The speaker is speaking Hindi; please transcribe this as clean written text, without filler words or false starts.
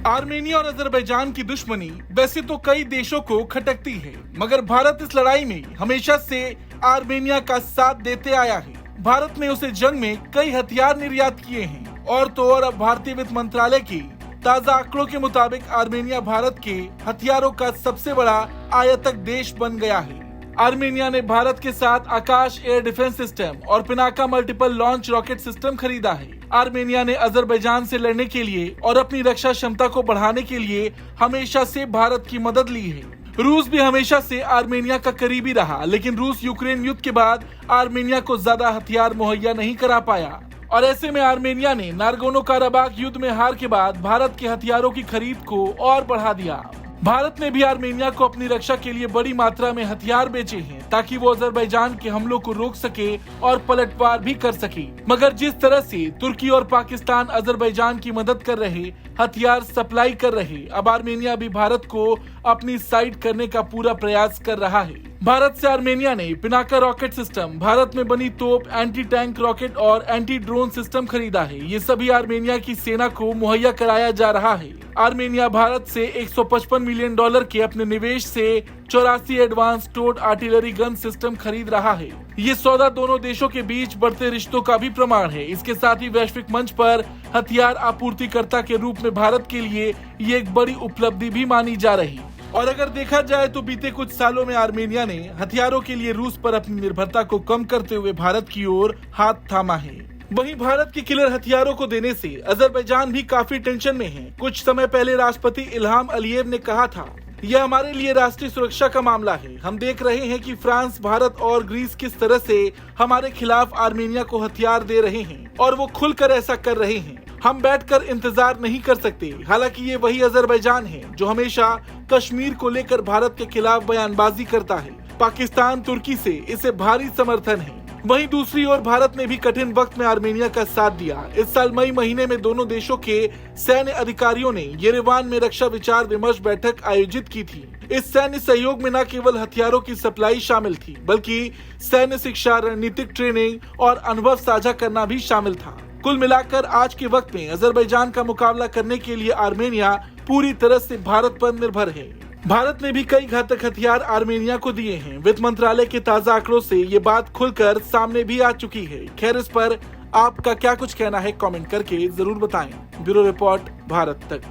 आर्मेनिया और अजरबैजान की दुश्मनी वैसे तो कई देशों को खटकती है, मगर भारत इस लड़ाई में हमेशा से आर्मेनिया का साथ देते आया है। भारत ने उसे जंग में कई हथियार निर्यात किए हैं और तो और अब भारतीय वित्त मंत्रालय के ताजा आंकड़ों के मुताबिक आर्मेनिया भारत के हथियारों का सबसे बड़ा आयातक देश बन गया है। आर्मेनिया ने भारत के साथ आकाश एयर डिफेंस सिस्टम और Pinaka multiple launch rocket system खरीदा है। आर्मेनिया ने अजरबैजान से लड़ने के लिए और अपनी रक्षा क्षमता को बढ़ाने के लिए हमेशा से भारत की मदद ली है। रूस भी हमेशा से आर्मेनिया का करीबी रहा, लेकिन रूस यूक्रेन युद्ध के बाद आर्मेनिया को ज्यादा हथियार मुहैया नहीं करा पाया और ऐसे में आर्मेनिया ने नागोर्नो काराबाख युद्ध में हार के बाद भारत के हथियारों की खरीद को और बढ़ा दिया। भारत ने भी आर्मेनिया को अपनी रक्षा के लिए बड़ी मात्रा में हथियार बेचे हैं ताकि वो अजरबैजान के हमलों को रोक सके और पलटवार भी कर सके। मगर जिस तरह से तुर्की और पाकिस्तान अजरबैजान की मदद कर रहे, हथियार सप्लाई कर रहे, अब आर्मेनिया भी भारत को अपनी साइड करने का पूरा प्रयास कर रहा है। भारत से आर्मेनिया ने पिनाका रॉकेट सिस्टम, भारत में बनी तोप, एंटी टैंक रॉकेट और एंटी ड्रोन सिस्टम खरीदा है। ये सभी आर्मेनिया की सेना को मुहैया कराया जा रहा है। आर्मेनिया भारत से $155 मिलियन के अपने निवेश से 84 advance towed artillery gun system खरीद रहा है। ये सौदा दोनों देशों के बीच बढ़ते रिश्तों का भी प्रमाण है। इसके साथ ही वैश्विक मंच पर हथियार आपूर्तिकर्ता के रूप में भारत के लिए ये एक बड़ी उपलब्धि भी मानी जा रही। और अगर देखा जाए तो बीते कुछ सालों में आर्मेनिया ने हथियारों के लिए रूस पर अपनी निर्भरता को कम करते हुए भारत की ओर हाथ थामा है। वहीं भारत के किलर हथियारों को देने से अजरबैजान भी काफी टेंशन में है। कुछ समय पहले राष्ट्रपति इल्हाम अलीयेव ने कहा था, यह हमारे लिए राष्ट्रीय सुरक्षा का मामला है। हम देख रहे हैं कि फ्रांस, भारत और ग्रीस किस तरह से हमारे खिलाफ आर्मेनिया को हथियार दे रहे हैं और वो खुलकर ऐसा कर रहे हैं। हम बैठकर इंतजार नहीं कर सकते। हालांकि ये वही अजरबैजान है जो हमेशा कश्मीर को लेकर भारत के खिलाफ बयानबाजी करता है। पाकिस्तान, तुर्की से इसे भारी समर्थन है। वहीं दूसरी ओर भारत ने भी कठिन वक्त में आर्मेनिया का साथ दिया। इस साल मई महीने में दोनों देशों के सैन्य अधिकारियों ने येरेवान में रक्षा विचार विमर्श बैठक आयोजित की थी। इस सैन्य सहयोग में न केवल हथियारों की सप्लाई शामिल थी, बल्कि सैन्य शिक्षा, रणनीतिक ट्रेनिंग और अनुभव साझा करना भी शामिल था। कुल मिलाकर आज के वक्त में अजरबैजान का मुकाबला करने के लिए आर्मेनिया पूरी तरह से भारत पर निर्भर है। भारत ने भी कई घातक हथियार आर्मेनिया को दिए हैं। वित्त मंत्रालय के ताजा आंकड़ों से ये बात खुलकर सामने भी आ चुकी है। खैर, इस पर आपका क्या कुछ कहना है, कमेंट करके जरूर बताएं। ब्यूरो रिपोर्ट, भारत तक।